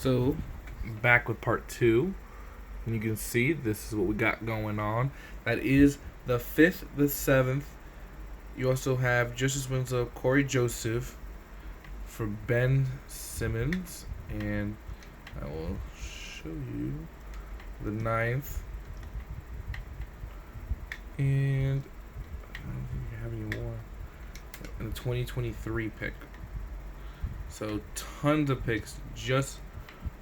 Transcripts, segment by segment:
So, back with part two. And you can see this is what we got going on. That is the 5th, the 7th. You also have Justice Winslow, Corey Joseph for Ben Simmons. And I will show you the 9th. And I don't think we have any more. And the 2023 pick. So tons of picks just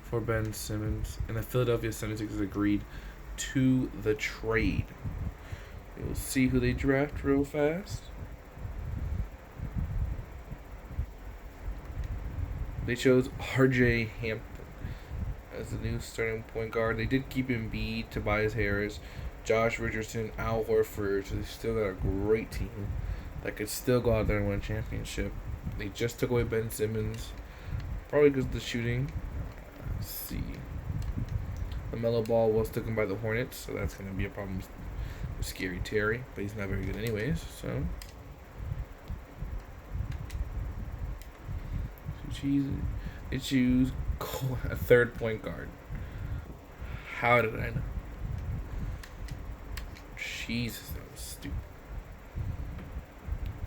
for Ben Simmons. And the Philadelphia 76ers agreed to the trade. We'll see who they draft real fast. They chose RJ Hampton as the new starting point guard. They did keep Embiid, Tobias Harris, Josh Richardson, Al Horford. So they still got a great team that could still go out there and win a championship. They just took away Ben Simmons, probably because of the shooting. Let's see. The LaMelo Ball was taken by the Hornets, so that's going to be a problem with Scary Terry, but he's not very good anyways, so. They choose a third point guard. How did I know? Jesus, that was stupid.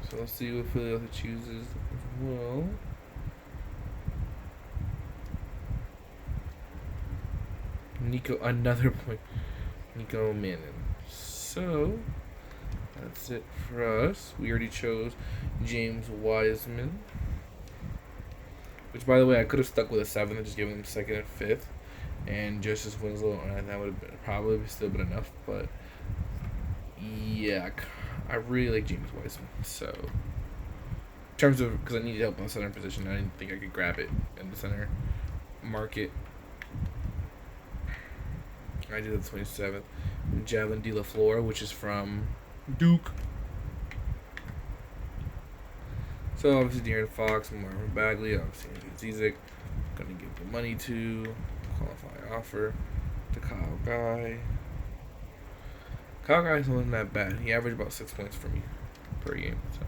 So let's see what Philadelphia chooses as well. Another point. Nico Manning. So that's it for us. We already chose James Wiseman. Which, by the way, I could have stuck with a 7th and just given him 2nd and 5th. And Justice Winslow, and that would have probably still been enough. But, yeah, I really like James Wiseman. So, in terms of, because I needed help on the center position, I didn't think I could grab it in the center market. I did the 27th. Javelin De La Flor, which is from Duke. So obviously De'Aaron Fox and Marvin Bagley, obviously Zizek, gonna give the money to qualify offer to Kyle Guy. Kyle Guy's wasn't that bad. He averaged about 6 points for me per game. So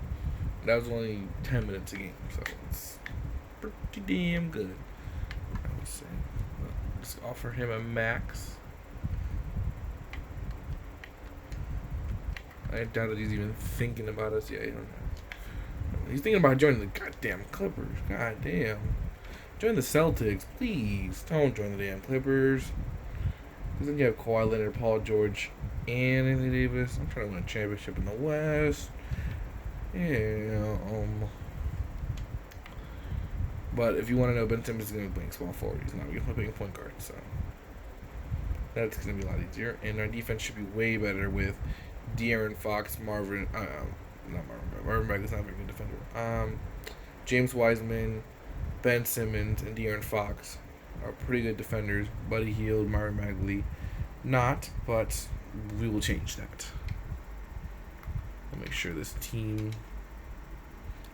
that was only 10 minutes a game, so it's pretty damn good, I would say. Just offer him a max. I doubt that he's even thinking about us yet. I don't know. He's thinking about joining the goddamn Clippers. Goddamn. Join the Celtics, please. Don't join the damn Clippers. Because then you have Kawhi Leonard, Paul George, and Anthony Davis. I'm trying to win a championship in the West. Yeah. But if you want to know, Ben Simmons is going to be playing small forward. He's not going to be playing point guard. So that's going to be a lot easier. And our defense should be way better with De'Aaron Fox, Marvin Bagley's not a very good defender. James Wiseman, Ben Simmons, and De'Aaron Fox are pretty good defenders. Buddy Hield, Marvin Bagley, not, but we will change that. I'll make sure this team,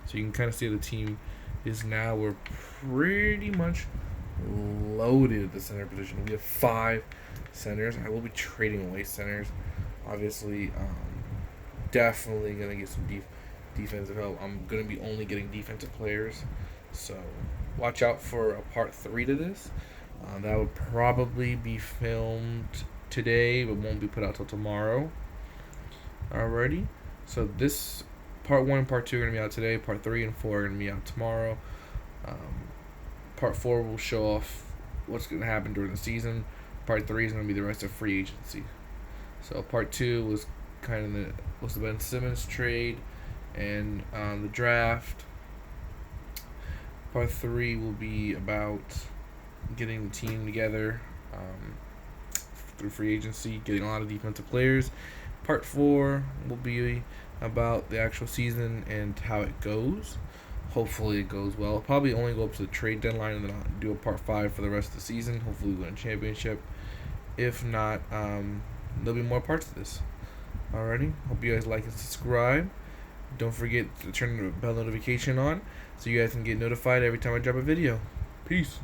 so you can kind of see the team is now. We're pretty much loaded at the center position. We have 5 centers. I will be trading away centers. Obviously, definitely going to get some defensive help. I'm going to be only getting defensive players. So, watch out for a part 3 to this. That would probably be filmed today, but won't be put out till tomorrow. Alrighty. So, this part 1 and part 2 are going to be out today. Part 3 and 4 are going to be out tomorrow. Part 4 will show off what's going to happen during the season. Part 3 is going to be the rest of free agency. So part 2 was kind of the Ben Simmons trade and the draft. Part 3 will be about getting the team together through free agency, getting a lot of defensive players. Part 4 will be about the actual season and how it goes. Hopefully it goes well. I'll probably only go up to the trade deadline and then I'll do a part 5 for the rest of the season. Hopefully we win a championship. If not, there'll be more parts of this. Alrighty. Hope you guys like and subscribe. Don't forget to turn the bell notification on so you guys can get notified every time I drop a video. Peace.